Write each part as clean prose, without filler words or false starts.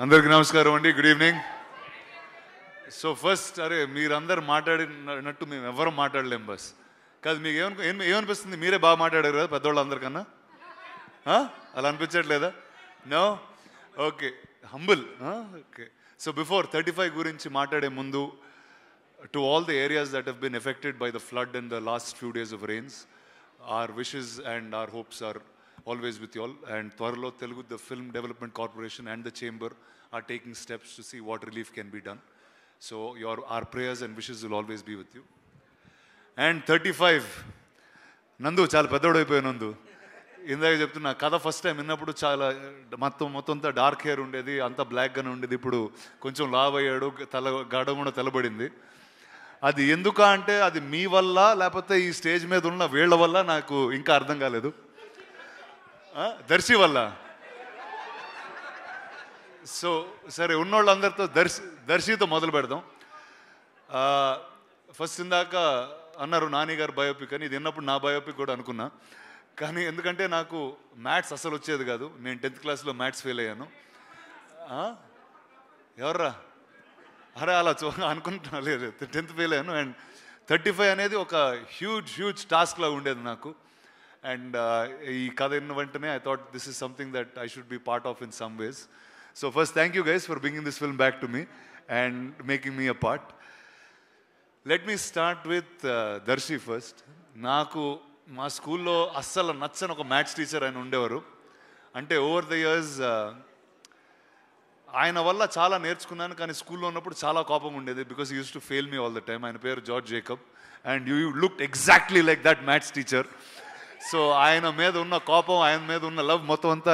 అందరికీ నమస్కారం అండి. Good evening. సో ఫస్ట్ అరే మీరందరూ మాట్లాడినట్టు మేము ఎవరు మాట్లాడలేం బస్ కాదు. మీకు ఏమనిపిస్తుంది? మీరే బాగా మాట్లాడారు కదా పెద్దవాళ్ళు అందరికన్నా. అలా అనిపించట్లేదా? No? Okay, humble. Okay, so before 35 గురించి మాట్లాడే ముందు, to all the areas that have been affected by the flood in the last few days of rains, our wishes and our hopes are always with you all. And Twarlo Telugu, the Film Development Corporation and the Chamber are taking steps to see what relief can be done. So our prayers and wishes will always be with you. And 35, నందు చాలా పెద్దోడు అయిపోయావు. నందు ఇందాక చెప్తున్నా కథ first time విన్నప్పుడు చాలా మొత్తం అంతా డార్క్ హెయిర్ ఉండేది, అంతా బ్లాక్గానే ఉండేది. ఇప్పుడు కొంచెం లావ్ అయ్యాడు, గడ కూడా తెల్లబడింది. అది ఎందుకు అంటే అది మీ వల్ల లేకపోతే ఈ స్టేజ్ మీద ఉన్న వీళ్ళ వల్ల నాకు ఇంకా అర్థం కాలేదు. దర్శి వల్ల. సో సరే, ఉన్నోళ్ళందరితో దర్శితో మొదలు పెడదాం. ఫస్ట్ ఇందాక అన్నారు నాని గారు బయోపిక్ అని. ఇది విన్నప్పుడు నా బయోపిక్ కూడా అనుకున్నా, కానీ ఎందుకంటే నాకు మ్యాథ్స్ అసలు వచ్చేది కాదు. నేను 10th క్లాస్లో మ్యాథ్స్ ఫెయిల్ అయ్యాను. ఎవర్రా అరే అలా అనుకుంటున్నా. లేదు, 10th ఫెయిల్ అయ్యాను. అండ్ 35 అనేది ఒక హ్యూజ్ టాస్క్ లాగా ఉండేది నాకు. అండ్ ఈ కథ విన్న వెంటనే I thought this is something that I should be part of in some ways. So first thank you guys for bringing this film back to me and making me a part. Let me start with Darshi first. నాకు మా స్కూల్లో అస్సలు నచ్చని ఒక maths teacher ఆయన ఉండేవారు. అంటే over the years ఆయన వల్ల చాలా నేర్చుకున్నాను, కానీ స్కూల్లో ఉన్నప్పుడు చాలా కోపం ఉండేది. Because use to fail me all the time. ఆయన పేరు George Jacob and you looked exactly like that maths teacher. So ఆయన మీద ఉన్న కోపం, ఆయన మీద ఉన్న లవ్ మొత్తం అంతా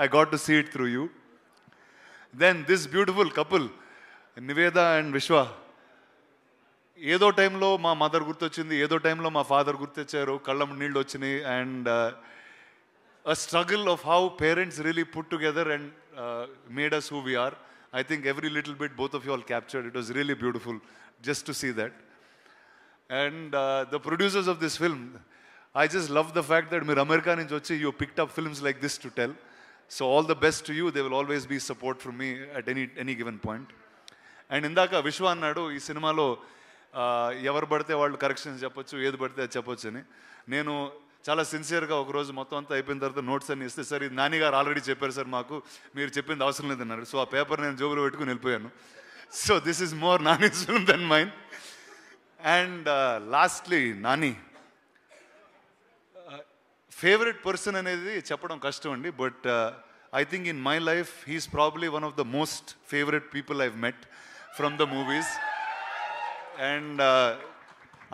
I got to see it through you. Then this beautiful couple Niveda and Vishwa. ఏదో టైంలో మా మదర్ గుర్తొచ్చింది, ఏదో టైంలో మా ఫాదర్ గుర్తొచ్చారు, కళ్ళ నీళ్ళు వచ్చినాయి. And a struggle of how parents really put together and made us who we are. I think every little bit both of you all captured. It was really beautiful just to see that. And the producers of this film, I just love the fact that meer America nunchi vachi you picked up films like this to tell. So all the best to you. There will always be support from me at any given point. And indaka Vishwa annadu ee cinemalo ఎవరు పడితే వాళ్ళు corrections చెప్పొచ్చు, ఏది పడితే అది చెప్పొచ్చు అని. నేను చాలా సిన్సియర్గా ఒకరోజు మొత్తం అంతా అయిపోయిన తర్వాత నోట్స్ అన్ని ఇస్తే, సార్ ఇది నాని గారు ఆల్రెడీ చెప్పారు సార్, మాకు మీరు చెప్పింది అవసరం లేదన్నారు. సో ఆ పేపర్ నేను జోబులో పెట్టుకుని వెళ్ళిపోయాను. So this is more Nani's film than mine. And lastly Nani favourite person అనేది చెప్పడం కష్టం అండి. But I think in my life he's probably one of the most favourite people I've met from the movies. And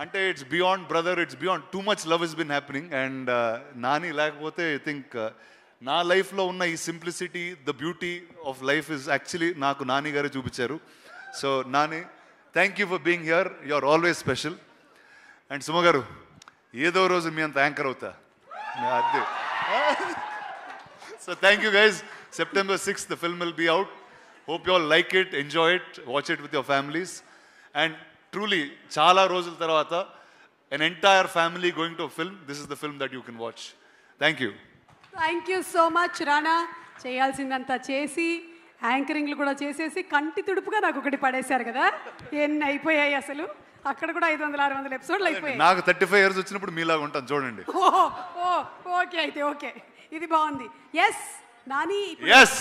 అంటే it's beyond brother, it's beyond, too much love is been happening. And Nani లేకపోతే I think నా లైఫ్లో ఉన్న ఈ simplicity, the beauty of life is actually నాకు నాని గారే చూపించారు. So Nani, thank you for being here. You are always special. And Suma garu, ఏదో రోజు మీ అంత యాంకర్ అవుతా అదే. So thank you guys. September 6th the film will be out. Hope you all like it, enjoy it, watch it with your families. And truly చాలా రోజుల తర్వాత an entire family going to a film, this is the film that you can watch. Thank you. Thank you so much రానా. చేయాల్సిందంతా చేసి యాంకరింగ్లు కూడా చేసేసి కంటి తుడుపుగా నాకు ఒకటి పడేశారు కదా. ఎన్ని అయిపోయాయి అసలు, అక్కడ కూడా 500-600 ఎపిసోడ్లు అయిపోయాయి. నాకు 35 years వచ్చినప్పుడు మీలాగా ఉంటాను చూడండి. ఓకే అయితే ఓకే, ఇది బాగుంది. Yes Nani, yes